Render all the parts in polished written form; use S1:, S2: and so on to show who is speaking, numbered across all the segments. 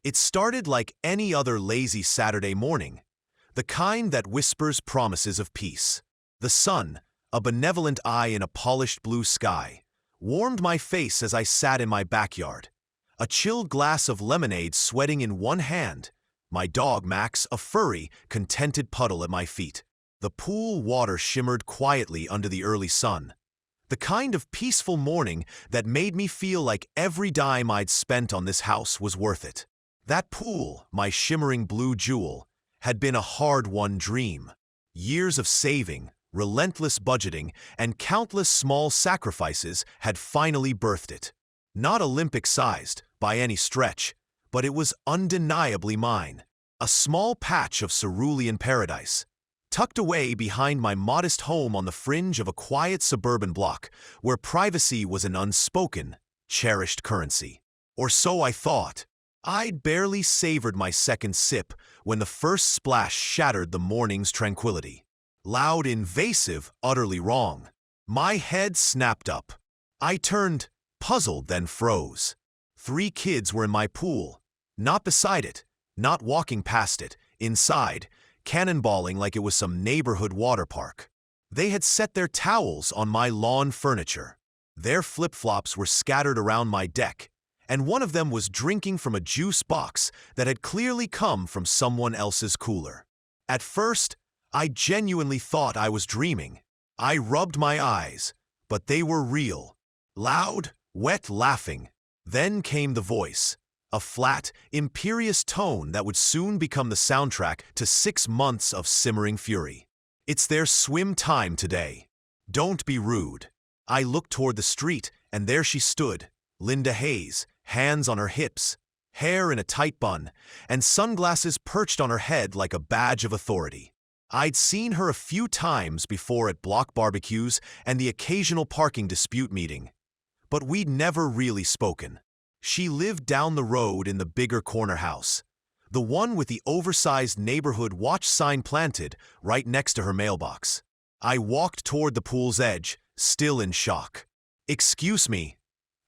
S1: It started like any other lazy Saturday morning, the kind that whispers promises of peace. The sun, a benevolent eye in a polished blue sky, warmed my face as I sat in my backyard, a chilled glass of lemonade sweating in one hand, my dog Max a furry, contented puddle at my feet. The pool water shimmered quietly under the early sun, the kind of peaceful morning that made me feel like every dime I'd spent on this house was worth it. That pool, my shimmering blue jewel, had been a hard-won dream. Years of saving, relentless budgeting, and countless small sacrifices had finally birthed it. Not Olympic-sized, by any stretch, but it was undeniably mine. A small patch of cerulean paradise, tucked away behind my modest home on the fringe of a quiet suburban block where privacy was an unspoken, cherished currency. Or so I thought. I'd barely savored my second sip when the first splash shattered the morning's tranquility. Loud, invasive, utterly wrong. My head snapped up. I turned, puzzled, then froze. 3 kids were in my pool, not beside it, not walking past it, inside, cannonballing like it was some neighborhood water park. They had set their towels on my lawn furniture. Their flip-flops were scattered around my deck, and one of them was drinking from a juice box that had clearly come from someone else's cooler. At first, I genuinely thought I was dreaming. I rubbed my eyes, but they were real. Loud, wet laughing. Then came the voice, a flat, imperious tone that would soon become the soundtrack to 6 months of simmering fury. It's their swim time today. Don't be rude. I looked toward the street, and there she stood, Linda Hayes, hands on her hips, hair in a tight bun, and sunglasses perched on her head like a badge of authority. I'd seen her a few times before at block barbecues and the occasional parking dispute meeting, but we'd never really spoken. She lived down the road in the bigger corner house, the one with the oversized neighborhood watch sign planted right next to her mailbox. I walked toward the pool's edge, still in shock. "Excuse me,"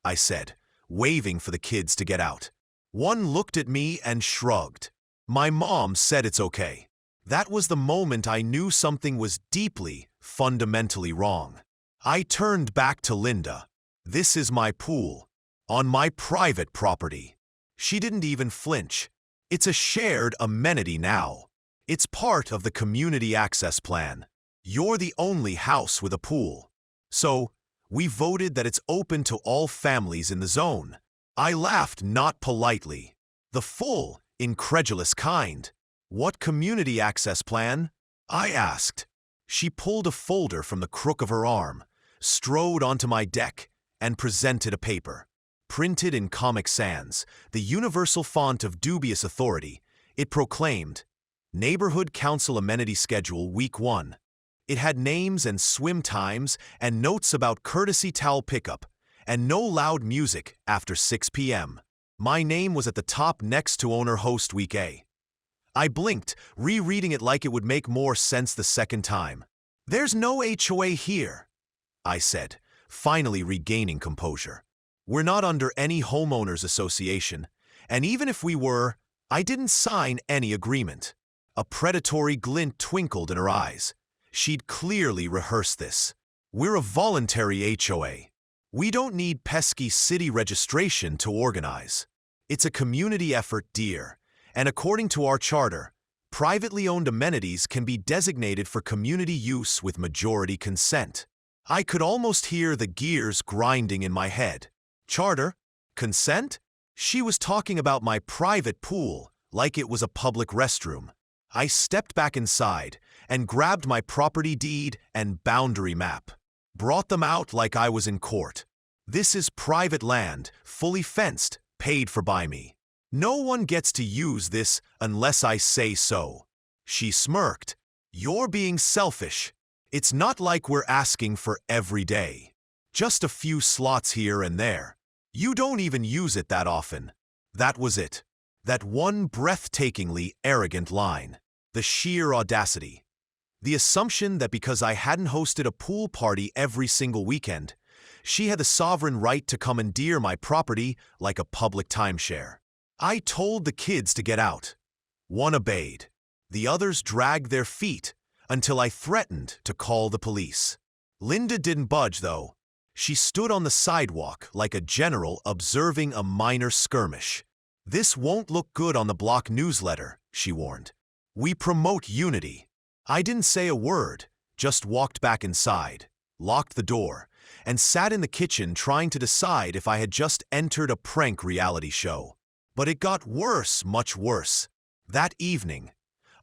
S1: I said, waving for the kids to get out. One looked at me and shrugged. My mom said it's okay. That was the moment I knew something was deeply, fundamentally wrong. I turned back to Linda. "This is my pool, on my private property." She didn't even flinch. "It's a shared amenity now. It's part of the community access plan. You're the only house with a pool. So, we voted that it's open to all families in the zone." I laughed, not politely. The full, incredulous kind. "What community access plan?" I asked. She pulled a folder from the crook of her arm, strode onto my deck, and presented a paper. Printed in Comic Sans, the universal font of dubious authority, it proclaimed, "Neighborhood Council Amenity Schedule Week 1. It had names and swim times and notes about courtesy towel pickup, and no loud music after 6 p.m. My name was at the top next to owner-host Week A. I blinked, rereading it like it would make more sense the second time. "There's no HOA here," I said, finally regaining composure. "We're not under any homeowners association, and even if we were, I didn't sign any agreement." A predatory glint twinkled in her eyes. She'd clearly rehearsed this. "We're a voluntary HOA. We don't need pesky city registration to organize. It's a community effort, dear, and according to our charter, privately owned amenities can be designated for community use with majority consent." I could almost hear the gears grinding in my head. Charter? Consent? She was talking about my private pool like it was a public restroom. I stepped back inside and grabbed my property deed and boundary map. Brought them out like I was in court. "This is private land, fully fenced, paid for by me. No one gets to use this unless I say so." She smirked. "You're being selfish. It's not like we're asking for every day. Just a few slots here and there. You don't even use it that often." That was it. That one breathtakingly arrogant line. The sheer audacity. The assumption that because I hadn't hosted a pool party every single weekend, she had the sovereign right to commandeer my property like a public timeshare. I told the kids to get out. One obeyed. The others dragged their feet until I threatened to call the police. Linda didn't budge, though. She stood on the sidewalk like a general observing a minor skirmish. "This won't look good on the block newsletter," she warned. "We promote unity." I didn't say a word, just walked back inside, locked the door, and sat in the kitchen trying to decide if I had just entered a prank reality show. But it got worse, much worse. That evening,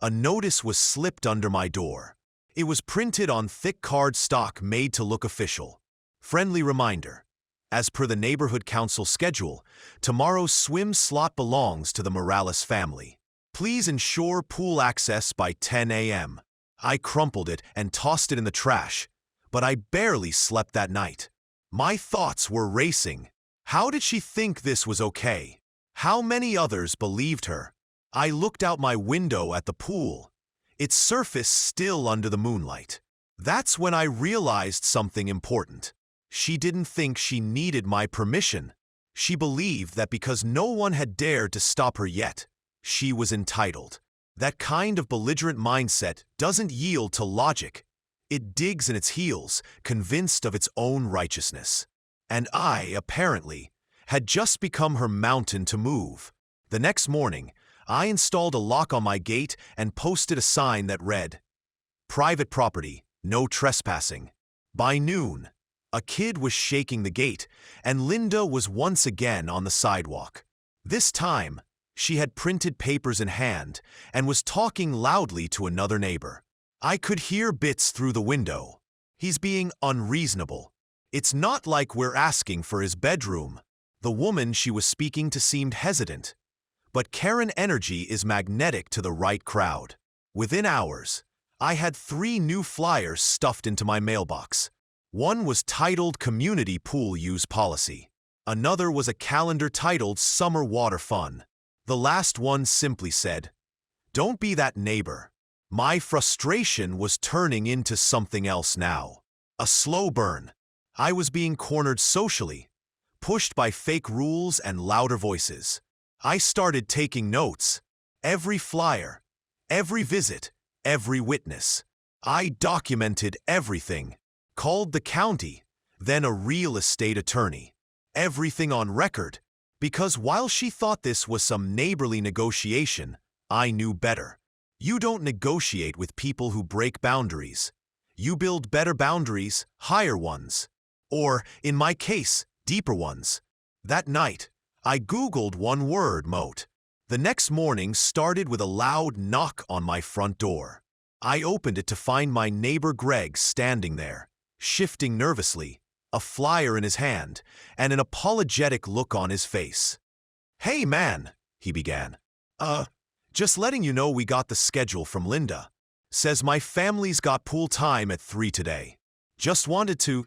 S1: a notice was slipped under my door. It was printed on thick cardstock made to look official. Friendly reminder: as per the neighborhood council schedule, tomorrow's swim slot belongs to the Morales family. Please ensure pool access by 10 a.m. I crumpled it and tossed it in the trash, but I barely slept that night. My thoughts were racing. How did she think this was okay? How many others believed her? I looked out my window at the pool, its surface still under the moonlight. That's when I realized something important. She didn't think she needed my permission. She believed that because no one had dared to stop her yet, she was entitled. That kind of belligerent mindset doesn't yield to logic. It digs in its heels, convinced of its own righteousness. And I, apparently, had just become her mountain to move. The next morning, I installed a lock on my gate and posted a sign that read, "Private property, no trespassing." By noon, a kid was shaking the gate, and Linda was once again on the sidewalk. This time, she had printed papers in hand and was talking loudly to another neighbor. I could hear bits through the window. "He's being unreasonable. It's not like we're asking for his bedroom." The woman she was speaking to seemed hesitant. But Karen energy is magnetic to the right crowd. Within hours, I had 3 new flyers stuffed into my mailbox. One was titled Community Pool Use Policy. Another was a calendar titled Summer Water Fun. The last one simply said, "Don't be that neighbor." My frustration was turning into something else now. A slow burn. I was being cornered socially, pushed by fake rules and louder voices. I started taking notes. Every flyer, every visit, every witness. I documented everything. Called the county, then a real estate attorney. Everything on record, because while she thought this was some neighborly negotiation, I knew better. You don't negotiate with people who break boundaries. You build better boundaries, higher ones. Or, in my case, deeper ones. That night, I Googled one word, moat. The next morning started with a loud knock on my front door. I opened it to find my neighbor Greg standing there, shifting nervously, a flyer in his hand, and an apologetic look on his face. "Hey man," he began. Just letting you know we got the schedule from Linda. Says my family's got pool time at 3 today. Just wanted to,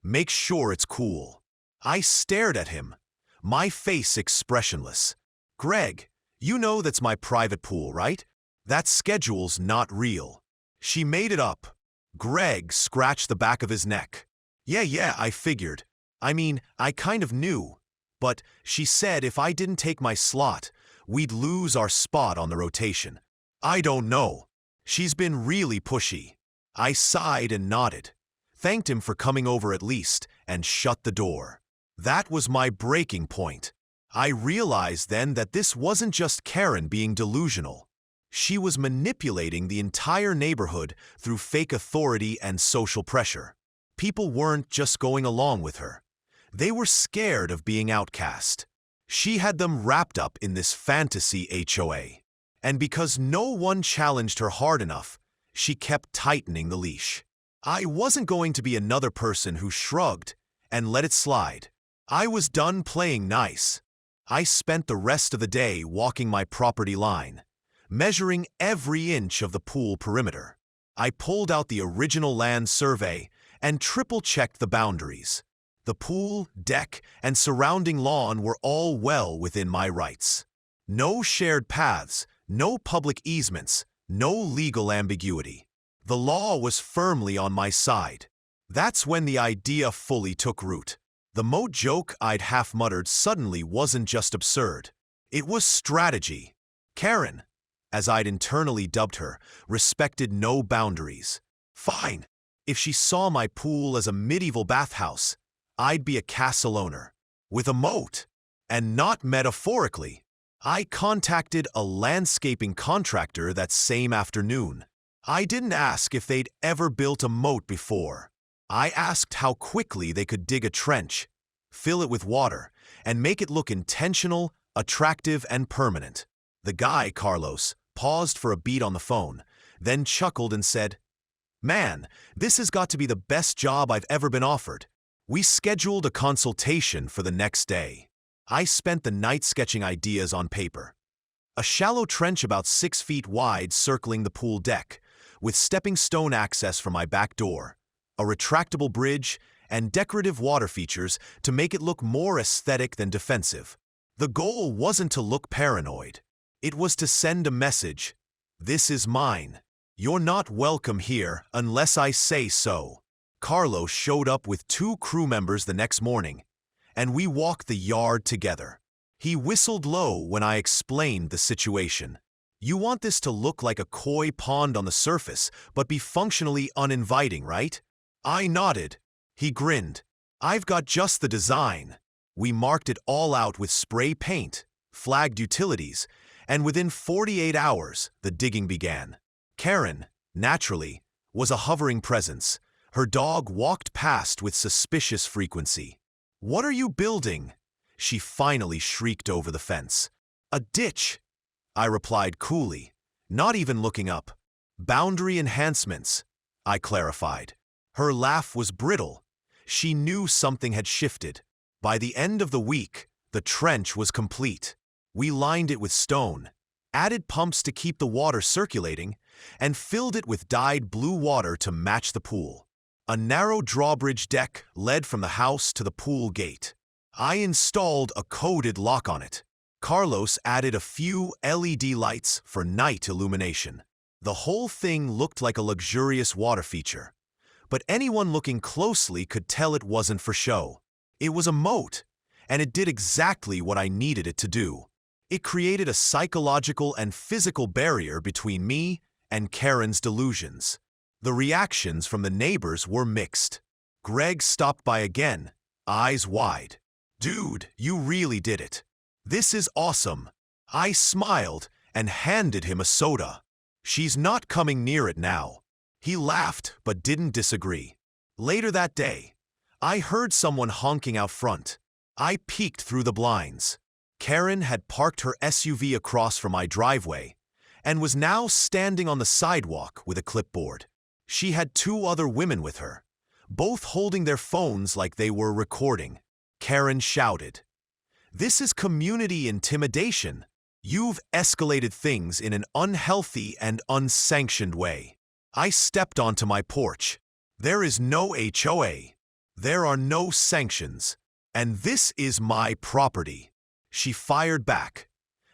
S1: make sure it's cool." I stared at him, my face expressionless. "Greg, you know that's my private pool, right? That schedule's not real." "She made it up." Greg scratched the back of his neck. Yeah, I figured. I mean, I kind of knew. But she said if I didn't take my slot, we'd lose our spot on the rotation." "I don't know. She's been really pushy." I sighed and nodded, thanked him for coming over at least, and shut the door. That was my breaking point. I realized then that this wasn't just Karen being delusional. She was manipulating the entire neighborhood through fake authority and social pressure. People weren't just going along with her. They were scared of being outcast. She had them wrapped up in this fantasy HOA. And because no one challenged her hard enough, she kept tightening the leash. I wasn't going to be another person who shrugged and let it slide. I was done playing nice. I spent the rest of the day walking my property line, measuring every inch of the pool perimeter. I pulled out the original land survey and triple-checked the boundaries. The pool, deck, and surrounding lawn were all well within my rights. No shared paths, no public easements, no legal ambiguity. The law was firmly on my side. That's when the idea fully took root. The moat joke I'd half-muttered suddenly wasn't just absurd. It was strategy. Karen, as I'd internally dubbed her, respected no boundaries. Fine. If she saw my pool as a medieval bathhouse, I'd be a castle owner, with a moat. And not metaphorically. I contacted a landscaping contractor that same afternoon. I didn't ask if they'd ever built a moat before. I asked how quickly they could dig a trench, fill it with water, and make it look intentional, attractive, and permanent. The guy, Carlos, paused for a beat on the phone, then chuckled and said, "Man, this has got to be the best job I've ever been offered." We scheduled a consultation for the next day. I spent the night sketching ideas on paper. A shallow trench about 6 feet wide circling the pool deck, with stepping stone access from my back door, a retractable bridge, and decorative water features to make it look more aesthetic than defensive. The goal wasn't to look paranoid. It was to send a message. This is mine. You're not welcome here unless I say so. Carlos showed up with 2 crew members the next morning, and we walked the yard together. He whistled low when I explained the situation. You want this to look like a koi pond on the surface, but be functionally uninviting, right? I nodded. He grinned. I've got just the design. We marked it all out with spray paint, flagged utilities, and within 48 hours, the digging began. Karen, naturally, was a hovering presence. Her dog walked past with suspicious frequency. "What are you building?" she finally shrieked over the fence. "A ditch," I replied coolly, not even looking up. "Boundary enhancements," I clarified. Her laugh was brittle. She knew something had shifted. By the end of the week, the trench was complete. We lined it with stone, added pumps to keep the water circulating, and filled it with dyed blue water to match the pool. A narrow drawbridge deck led from the house to the pool gate. I installed a coded lock on it. Carlos added a few LED lights for night illumination. The whole thing looked like a luxurious water feature, but anyone looking closely could tell it wasn't for show. It was a moat, and it did exactly what I needed it to do. It created a psychological and physical barrier between me and Karen's delusions. The reactions from the neighbors were mixed. Greg stopped by again, eyes wide. "Dude, you really did it. This is awesome." I smiled and handed him a soda. "She's not coming near it now." He laughed but didn't disagree. Later that day, I heard someone honking out front. I peeked through the blinds. Karen had parked her SUV across from my driveway and was now standing on the sidewalk with a clipboard. She had 2 other women with her, both holding their phones like they were recording. Karen shouted, "This is community intimidation. You've escalated things in an unhealthy and unsanctioned way." I stepped onto my porch. There is no HOA. There are no sanctions. And this is my property. She fired back.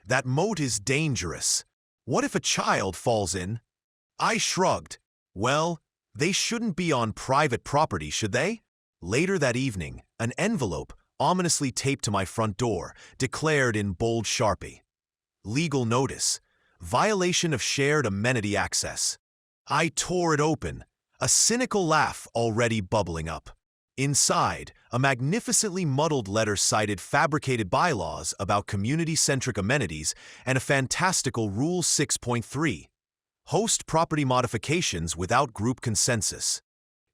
S1: "That moat is dangerous. What if a child falls in?" I shrugged. "Well, they shouldn't be on private property, should they?" Later that evening, an envelope, ominously taped to my front door, declared in bold Sharpie, "Legal notice. Violation of shared amenity access." I tore it open, a cynical laugh already bubbling up. Inside, a magnificently muddled letter cited fabricated bylaws about community-centric amenities and a fantastical Rule 6.3. Host property modifications without group consensus.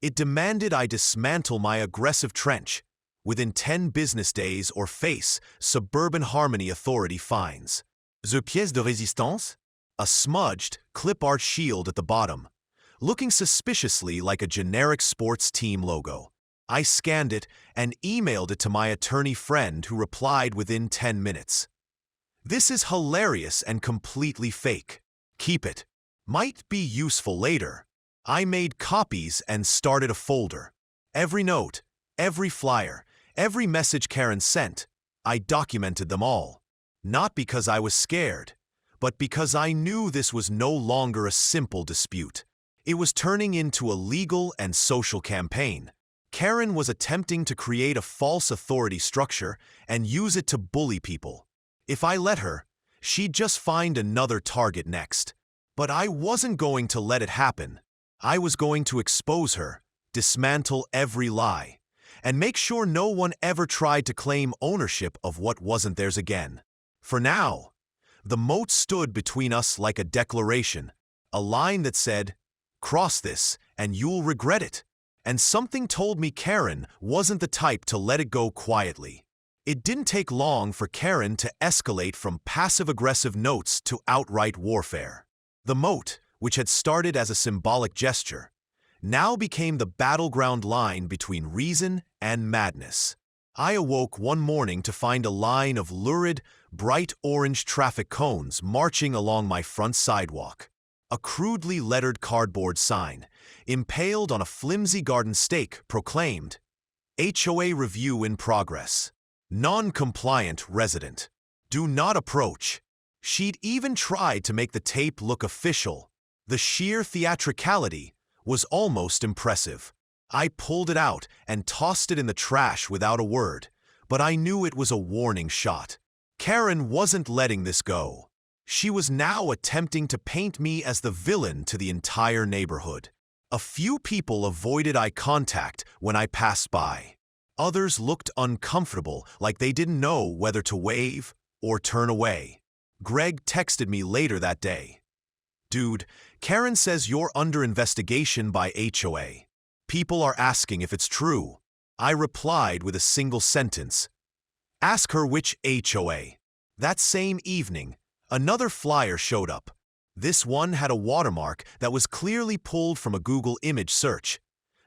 S1: It demanded I dismantle my aggressive trench within 10 business days or face Suburban Harmony Authority fines. The pièce de résistance? A smudged, clip-art shield at the bottom, looking suspiciously like a generic sports team logo. I scanned it and emailed it to my attorney friend who replied within 10 minutes. "This is hilarious and completely fake. Keep it. Might be useful later." I made copies and started a folder. Every note, every flyer, every message Karen sent, I documented them all. Not because I was scared, but because I knew this was no longer a simple dispute. It was turning into a legal and social campaign. Karen was attempting to create a false authority structure and use it to bully people. If I let her, she'd just find another target next. But I wasn't going to let it happen. I was going to expose her, dismantle every lie, and make sure no one ever tried to claim ownership of what wasn't theirs again. For now, the moat stood between us like a declaration, a line that said, "Cross this, and you'll regret it." And something told me Karen wasn't the type to let it go quietly. It didn't take long for Karen to escalate from passive-aggressive notes to outright warfare. The moat, which had started as a symbolic gesture, now became the battleground line between reason and madness. I awoke one morning to find a line of lurid, bright orange traffic cones marching along my front sidewalk. A crudely lettered cardboard sign, impaled on a flimsy garden stake, proclaimed, "HOA review in progress. Non-compliant resident. Do not approach." She'd even tried to make the tape look official. The sheer theatricality was almost impressive. I pulled it out and tossed it in the trash without a word, but I knew it was a warning shot. Karen wasn't letting this go. She was now attempting to paint me as the villain to the entire neighborhood. A few people avoided eye contact when I passed by. Others looked uncomfortable, like they didn't know whether to wave or turn away. Greg texted me later that day. "Dude, Karen says you're under investigation by HOA. People are asking if it's true." I replied with a single sentence. "Ask her which HOA." That same evening, another flyer showed up. This one had a watermark that was clearly pulled from a Google image search,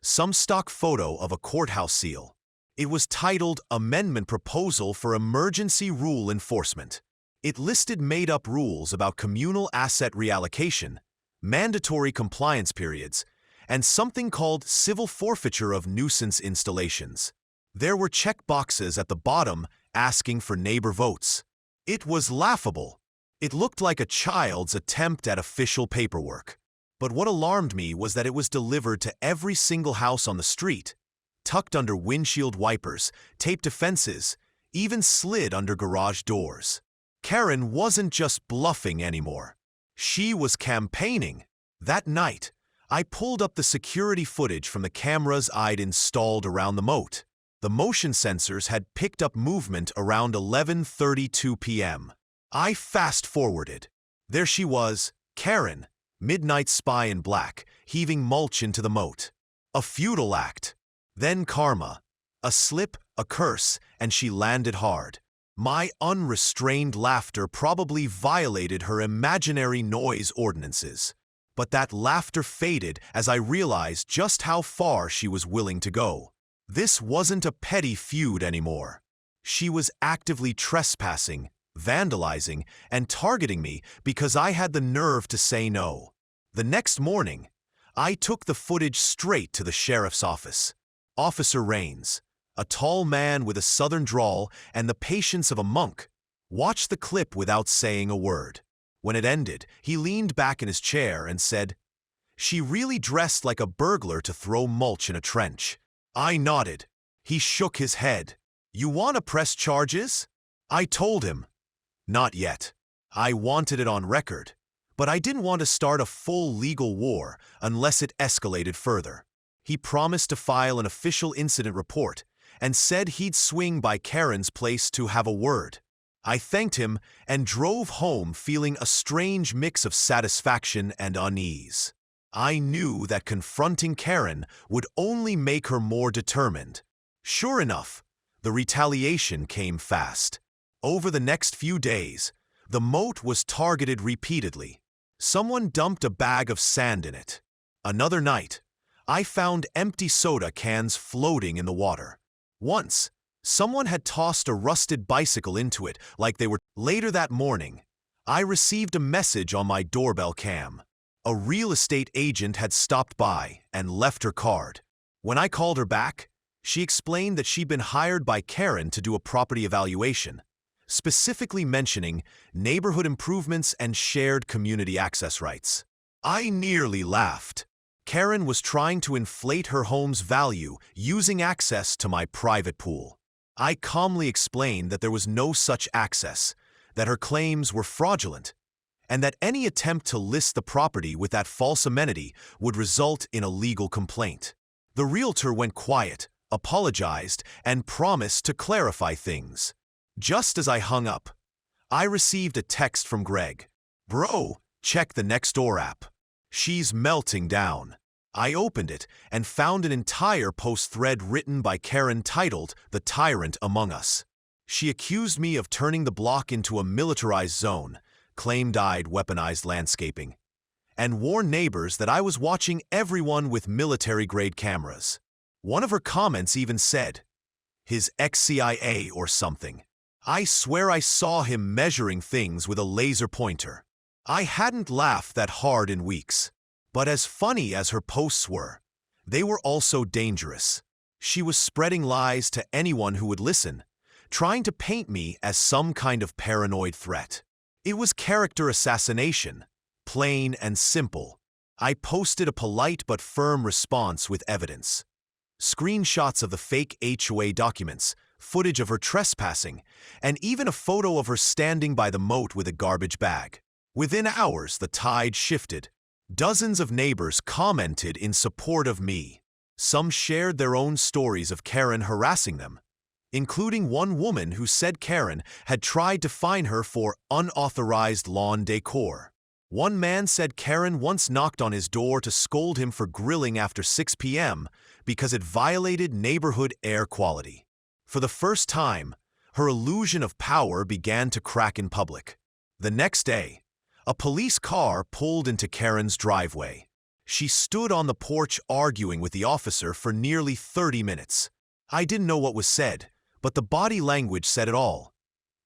S1: some stock photo of a courthouse seal. It was titled "Amendment Proposal for Emergency Rule Enforcement." It listed made-up rules about communal asset reallocation, mandatory compliance periods, and something called civil forfeiture of nuisance installations. There were check boxes at the bottom asking for neighbor votes. It was laughable. It looked like a child's attempt at official paperwork. But what alarmed me was that it was delivered to every single house on the street, tucked under windshield wipers, taped to fences, even slid under garage doors. Karen wasn't just bluffing anymore. She was campaigning. That night, I pulled up the security footage from the cameras I'd installed around the moat. The motion sensors had picked up movement around 11:32 p.m. I fast-forwarded. There she was, Karen, midnight spy in black, heaving mulch into the moat. A futile act. Then karma. A slip, a curse, and she landed hard. My unrestrained laughter probably violated her imaginary noise ordinances. But that laughter faded as I realized just how far she was willing to go. This wasn't a petty feud anymore. She was actively trespassing, vandalizing, and targeting me because I had the nerve to say no. The next morning, I took the footage straight to the sheriff's office. Officer Raines, a tall man with a southern drawl and the patience of a monk, watched the clip without saying a word. When it ended, he leaned back in his chair and said, "She really dressed like a burglar to throw mulch in a trench." I nodded. He shook his head. "You want to press charges?" I told him, "Not yet. I wanted it on record, but I didn't want to start a full legal war unless it escalated further." He promised to file an official incident report and said he'd swing by Karen's place to have a word. I thanked him and drove home feeling a strange mix of satisfaction and unease. I knew that confronting Karen would only make her more determined. Sure enough, the retaliation came fast. Over the next few days, the moat was targeted repeatedly. Someone dumped a bag of sand in it. Another night, I found empty soda cans floating in the water. Once, someone had tossed a rusted bicycle into it like they were. Later that morning, I received a message on my doorbell cam. A real estate agent had stopped by and left her card. When I called her back, she explained that she'd been hired by Karen to do a property evaluation, specifically mentioning neighborhood improvements and shared community access rights. I nearly laughed. Karen was trying to inflate her home's value using access to my private pool. I calmly explained that there was no such access, that her claims were fraudulent, and that any attempt to list the property with that false amenity would result in a legal complaint. The realtor went quiet, apologized, and promised to clarify things. Just as I hung up, I received a text from Greg. "Bro, check the Nextdoor app. She's melting down." I opened it and found an entire post thread written by Karen titled "The Tyrant Among Us." She accused me of turning the block into a militarized zone, claimed I'd weaponized landscaping, and warned neighbors that I was watching everyone with military-grade cameras. One of her comments even said, "His ex-CIA or something." I swear I saw him measuring things with a laser pointer. I hadn't laughed that hard in weeks. But as funny as her posts were, they were also dangerous. She was spreading lies to anyone who would listen, trying to paint me as some kind of paranoid threat. It was character assassination, plain and simple. I posted a polite but firm response with evidence. Screenshots of the fake HOA documents, footage of her trespassing, and even a photo of her standing by the moat with a garbage bag. Within hours, the tide shifted. Dozens of neighbors commented in support of me. Some shared their own stories of Karen harassing them, including one woman who said Karen had tried to fine her for unauthorized lawn decor. One man said Karen once knocked on his door to scold him for grilling after 6 p.m. because it violated neighborhood air quality. For the first time, her illusion of power began to crack in public. The next day, a police car pulled into Karen's driveway. She stood on the porch arguing with the officer for nearly 30 minutes. I didn't know what was said, but the body language said it all.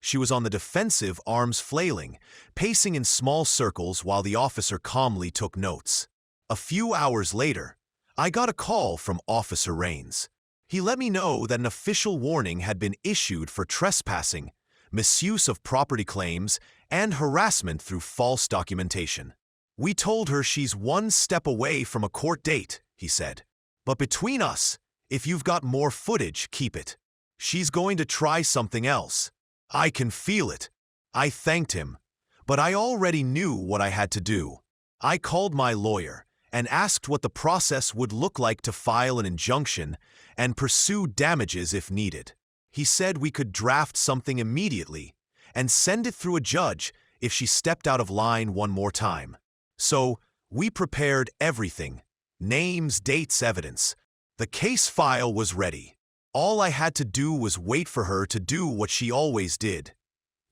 S1: She was on the defensive, arms flailing, pacing in small circles while the officer calmly took notes. A few hours later, I got a call from Officer Rains. He let me know that an official warning had been issued for trespassing, misuse of property claims, and harassment through false documentation. "We told her she's one step away from a court date," he said. "But between us, if you've got more footage, keep it. She's going to try something else. I can feel it." I thanked him, but I already knew what I had to do. I called my lawyer and asked what the process would look like to file an injunction and pursue damages if needed. He said we could draft something immediately and send it through a judge if she stepped out of line one more time. So, we prepared everything: names, dates, evidence. The case file was ready. All I had to do was wait for her to do what she always did: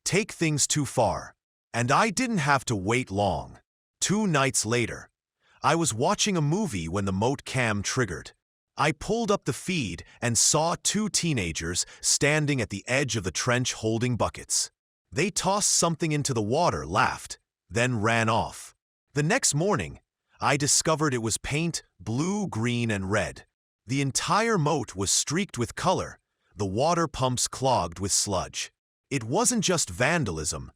S1: take things too far. And I didn't have to wait long. 2 nights later, I was watching a movie when the moat cam triggered. I pulled up the feed and saw 2 teenagers standing at the edge of the trench holding buckets. They tossed something into the water, laughed, then ran off. The next morning, I discovered it was paint, blue, green, and red. The entire moat was streaked with color, the water pumps clogged with sludge. It wasn't just vandalism,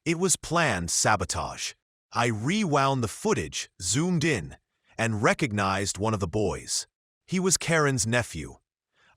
S1: it was planned sabotage. I rewound the footage, zoomed in, and recognized one of the boys. He was Karen's nephew.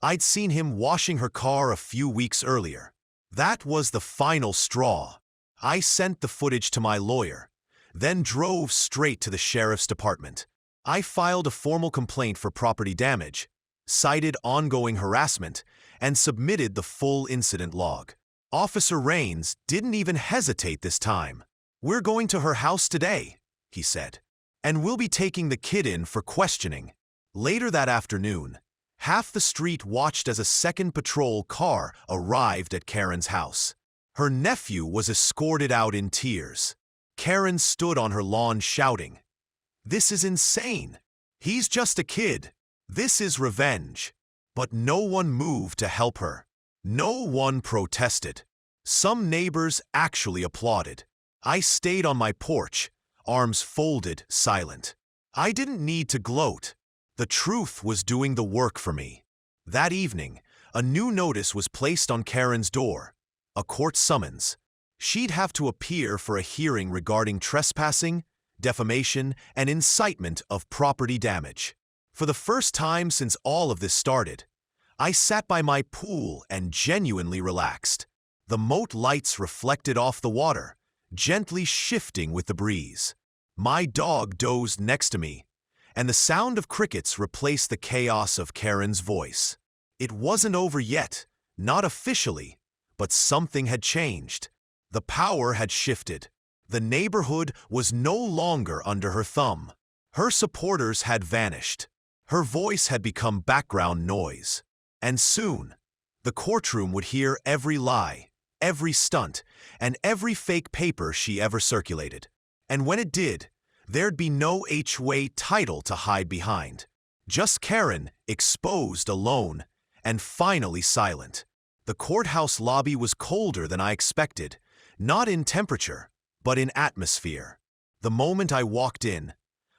S1: I'd seen him washing her car a few weeks earlier. That was the final straw. I sent the footage to my lawyer, then drove straight to the sheriff's department. I filed a formal complaint for property damage, cited ongoing harassment, and submitted the full incident log. Officer Rains didn't even hesitate this time. "We're going to her house today," he said, "and we'll be taking the kid in for questioning." Later that afternoon, half the street watched as a second patrol car arrived at Karen's house. Her nephew was escorted out in tears. Karen stood on her lawn shouting, "This is insane. He's just a kid. This is revenge." But no one moved to help her. No one protested. Some neighbors actually applauded. I stayed on my porch, arms folded, silent. I didn't need to gloat. The truth was doing the work for me. That evening, a new notice was placed on Karen's door, a court summons. She'd have to appear for a hearing regarding trespassing, defamation, and incitement of property damage. For the first time since all of this started, I sat by my pool and genuinely relaxed. The moat lights reflected off the water, gently shifting with the breeze. My dog dozed next to me, and the sound of crickets replaced the chaos of Karen's voice. It wasn't over yet, not officially, but something had changed. The power had shifted. The neighborhood was no longer under her thumb. Her supporters had vanished. Her voice had become background noise. And soon, the courtroom would hear every lie, every stunt, and every fake paper she ever circulated. And when it did, there'd be no HOA title to hide behind. Just Karen, exposed, alone, and finally silent. The courthouse lobby was colder than I expected, not in temperature, but in atmosphere. The moment I walked in,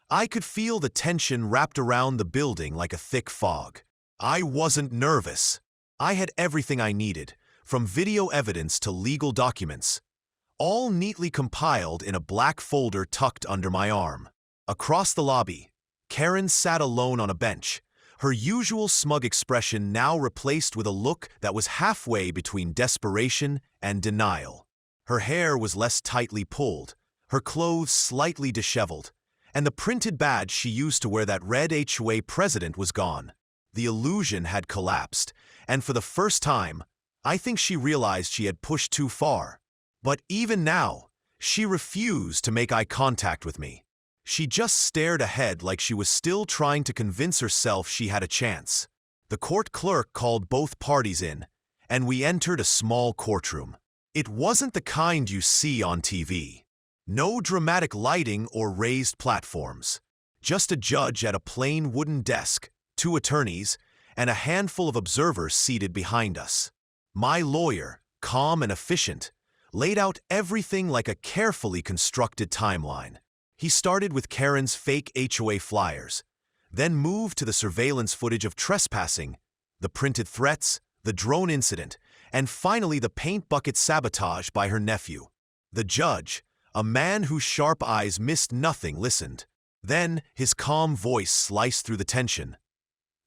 S1: I could feel the tension wrapped around the building like a thick fog. I wasn't nervous. I had everything I needed, from video evidence to legal documents, all neatly compiled in a black folder tucked under my arm. Across the lobby, Karen sat alone on a bench, her usual smug expression now replaced with a look that was halfway between desperation and denial. Her hair was less tightly pulled, her clothes slightly disheveled, and the printed badge she used to wear that read HOA president was gone. The illusion had collapsed, and for the first time, I think she realized she had pushed too far. But even now, she refused to make eye contact with me. She just stared ahead like she was still trying to convince herself she had a chance. The court clerk called both parties in, and we entered a small courtroom. It wasn't the kind you see on TV. No dramatic lighting or raised platforms. Just a judge at a plain wooden desk, 2 attorneys, and a handful of observers seated behind us. My lawyer, calm and efficient, laid out everything like a carefully constructed timeline. He started with Karen's fake HOA flyers, then moved to the surveillance footage of trespassing, the printed threats, the drone incident, and finally the paint bucket sabotage by her nephew. The judge, a man whose sharp eyes missed nothing, listened. Then his calm voice sliced through the tension.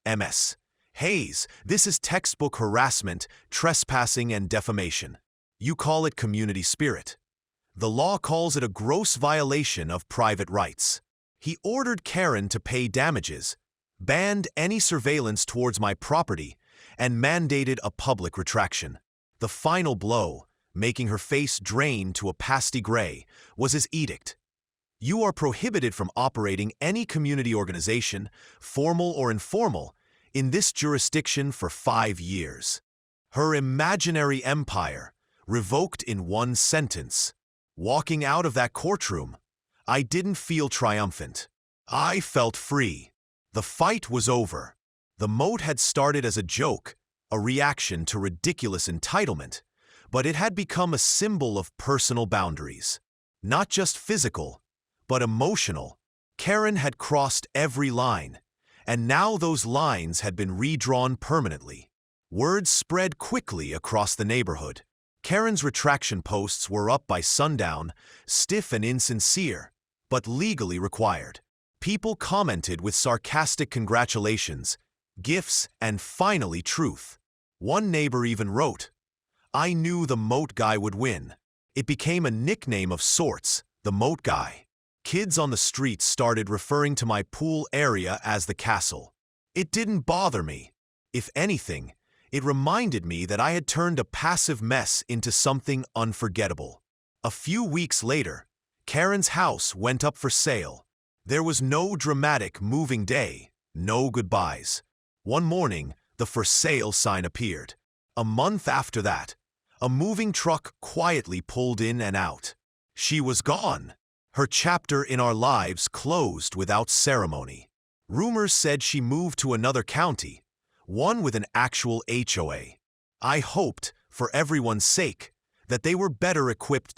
S1: "Ms. Hayes, this is textbook harassment, trespassing, and defamation. You call it community spirit. The law calls it a gross violation of private rights." He ordered Karen to pay damages, banned any surveillance towards my property, and mandated a public retraction. The final blow, making her face drain to a pasty gray, was his edict. You are prohibited from operating any community organization, formal or informal, in this jurisdiction for 5 years. Her imaginary empire, revoked in one sentence. Walking out of that courtroom, I didn't feel triumphant. I felt free. The fight was over. The moat had started as a joke, a reaction to ridiculous entitlement, but it had become a symbol of personal boundaries. Not just physical, but emotional. Karen had crossed every line, and now those lines had been redrawn permanently. Words spread quickly across the neighborhood. Karen's retraction posts were up by sundown, stiff and insincere, but legally required. People commented with sarcastic congratulations, gifs, and finally truth. One neighbor even wrote, "I knew the moat guy would win." It became a nickname of sorts, the moat guy. Kids on the streets started referring to my pool area as the castle. It didn't bother me. If anything, it reminded me that I had turned a passive mess into something unforgettable. A few weeks later, Karen's house went up for sale. There was no dramatic moving day, no goodbyes. One morning, the for sale sign appeared. A month after that, a moving truck quietly pulled in and out. She was gone. Her chapter in our lives closed without ceremony. Rumors said she moved to another county, one with an actual HOA. I hoped, for everyone's sake, that they were better equipped